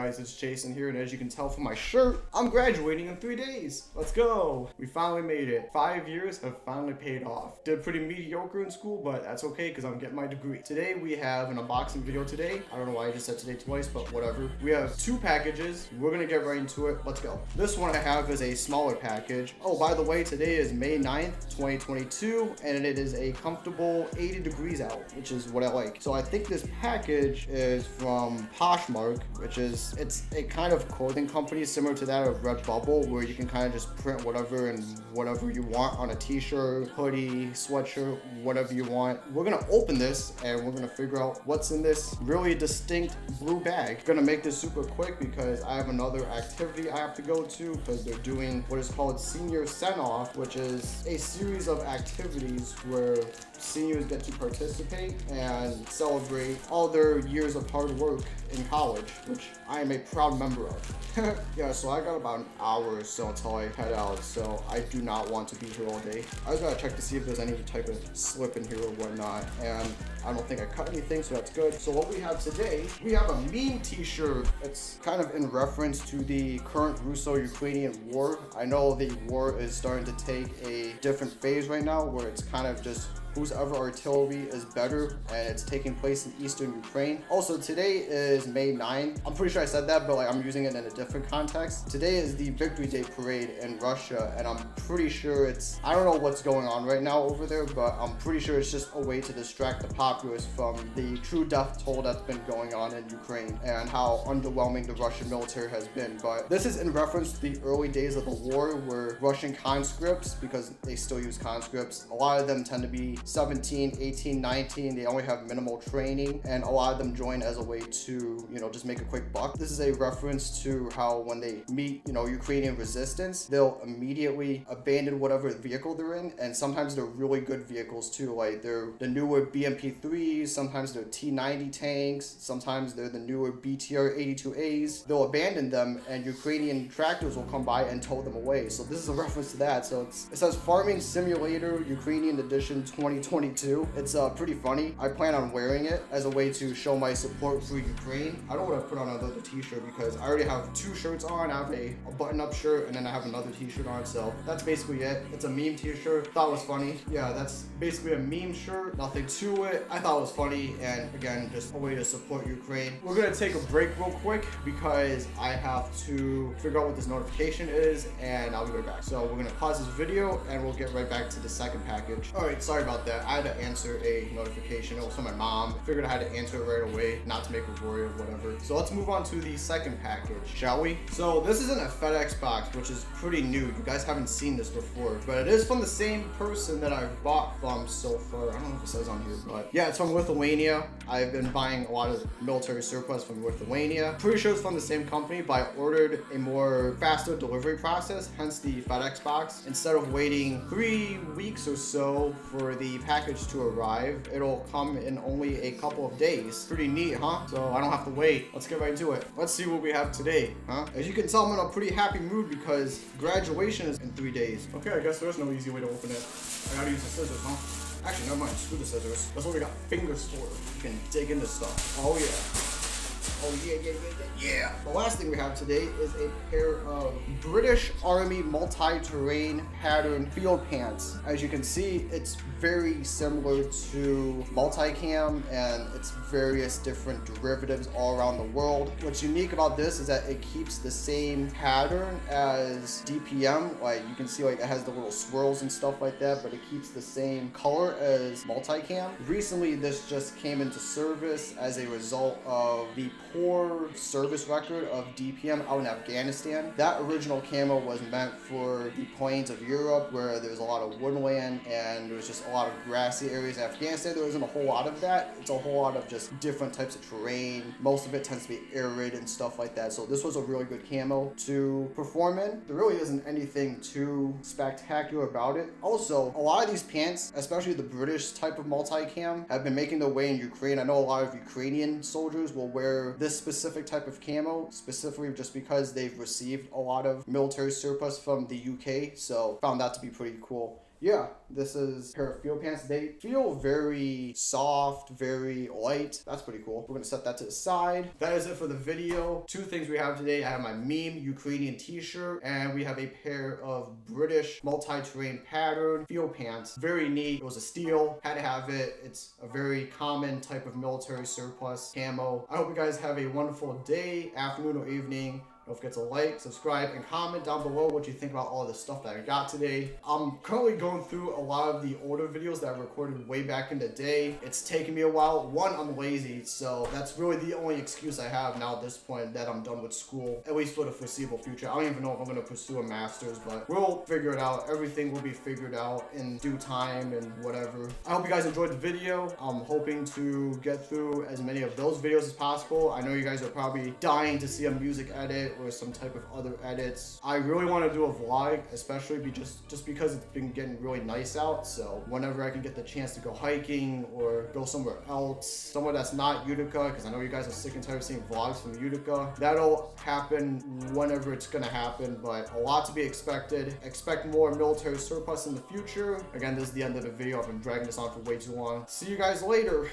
guys, it's Jason here, and as you can tell from my shirt, I'm graduating in 3 days. Let's go. We finally made it. 5 years have finally paid off. Did pretty mediocre in school, but that's okay because I'm getting my degree. Today we have an unboxing video today. I don't know why I just said today twice, but whatever. We have 2 packages. We're gonna get right into it. Let's go. This one I have is a smaller package. Oh, by the way, today is May 9th, 2022, and it is a comfortable 80 degrees out, which is what I like. So I think this package is from Poshmark, which is, it's a kind of clothing company similar to that of Redbubble, where you can kind of just print whatever and whatever you want on a t-shirt, hoodie, sweatshirt, whatever you want. We're gonna open this and we're gonna figure out what's in this really distinct blue bag. Gonna make this super quick because I have another activity I have to go to because they're doing what is called Senior Send-Off, which is a series of activities where seniors get to participate and celebrate all their years of hard work in college, which I am a proud member of. Yeah, so I got about an hour or so until I head out, so I do not want to be here all day. I just gotta check to see if there's any type of slip in here or whatnot, and I don't think I cut anything, so that's good. So what we have today, we have a meme t-shirt. It's kind of in reference to the current Russo-Ukrainian war. I know the war is starting to take a different phase right now, where it's kind of just whose ever artillery is better, and it's taking place in eastern Ukraine. Also, today is May 9th. I'm pretty sure I said that, but like I'm using it in a different context. Today is the Victory Day parade in Russia, and I'm pretty sure it's, I don't know what's going on right now over there, but I'm pretty sure it's just a way to distract the populace from the true death toll that's been going on in Ukraine and how underwhelming the Russian military has been. But this is in reference to the early days of the war, where Russian conscripts, because they still use conscripts, a lot of them tend to be 17, 18, 19. They only have minimal training, and a lot of them join as a way to, you know, just make a quick buck. This is a reference to how when they meet, you know, Ukrainian resistance, they'll immediately abandon whatever vehicle they're in, and sometimes they're really good vehicles too. Like they're the newer BMP-3s, sometimes they're T-90 tanks, sometimes they're the newer BTR-82As. They'll abandon them, and Ukrainian tractors will come by and tow them away. So this is a reference to that. So it says Farming Simulator Ukrainian Edition 2022. It's pretty funny. I plan on wearing it as a way to show my support for Ukraine. I don't want to put on another t-shirt because I already have 2 shirts on. I have a button-up shirt, and then I have another t-shirt on, so that's basically it. It's a meme t-shirt. Thought it was funny. Yeah, that's basically a meme shirt. Nothing to it. I thought it was funny, and again, just a way to support Ukraine. We're gonna take a break real quick because I have to figure out what this notification is, and I'll be right back. So we're gonna pause this video and we'll get right back to the second package. All right, sorry about that. I had to answer a notification. It was from my mom. Figured I had to answer it right away, not to make her worry or whatever. So let's move on to the second package, shall we? So this isn't a FedEx box, which is pretty new. You guys haven't seen this before, but it is from the same person that I've bought from so far. I don't know if it says on here, but yeah, it's from Lithuania. I've been buying a lot of military surplus from Lithuania. Pretty sure it's from the same company, but I ordered a more faster delivery process, hence the FedEx box. Instead of waiting 3 weeks or so for the package to arrive, it'll come in only a couple of days. Pretty neat, huh? So I don't have to wait. Let's get right into it. Let's see what we have today, huh? As you can tell, I'm in a pretty happy mood because graduation is in 3 days. Okay, I guess there's no easy way to open it. I gotta use the scissors, huh? Actually, never mind. Screw the scissors. That's what we got fingers for. You can dig into stuff. Oh yeah. Oh yeah. The last thing we have today is a pair of British Army multi-terrain pattern field pants. As you can see, it's very similar to multicam and its various different derivatives all around the world. What's unique about this is that it keeps the same pattern as DPM. Like you can see, like it has the little swirls and stuff like that, but it keeps the same color as multicam. Recently, this just came into service as a result of the poor service record of DPM out in Afghanistan. That original camo was meant for the plains of Europe, where there's a lot of woodland and there's just a lot of grassy areas. In Afghanistan, there isn't a whole lot of that. It's a whole lot of just different types of terrain. Most of it tends to be arid and stuff like that. So this was a really good camo to perform in. There really isn't anything too spectacular about it. Also, a lot of these pants, especially the British type of multicam, have been making their way in Ukraine. I know a lot of Ukrainian soldiers will wear this specific type of camo, specifically just because they've received a lot of military surplus from the UK. So found that to be pretty cool. yeah, this is a pair of field pants. They feel very soft, very light. That's pretty cool. We're gonna set that to the side. That is it for the video. Two things we have today. I have my meme Ukrainian t-shirt, and we have a pair of British multi-terrain pattern field pants. Very neat. It was a steal. Had to have it. It's a very common type of military surplus camo. I hope you guys have a wonderful day, afternoon, or evening. Don't forget to like, subscribe, and comment down below what you think about all the stuff that I got today. I'm currently going through a lot of the older videos that I recorded way back in the day. It's taken me a while. One, I'm lazy, so that's really the only excuse I have now at this point that I'm done with school, at least for the foreseeable future. I don't even know if I'm going to pursue a master's, but we'll figure it out. Everything will be figured out in due time and whatever. I hope you guys enjoyed the video. I'm hoping to get through as many of those videos as possible. I know you guys are probably dying to see a music edit or some type of other edits. I really want to do a vlog, especially just because it's been getting really nice out. So whenever I can get the chance to go hiking or go somewhere else, somewhere that's not Utica, because I know you guys are sick and tired of seeing vlogs from Utica. That'll happen whenever it's gonna happen, but a lot to be expected. Expect more military surplus in the future. Again, this is the end of the video. I've been dragging this on for way too long. See you guys later.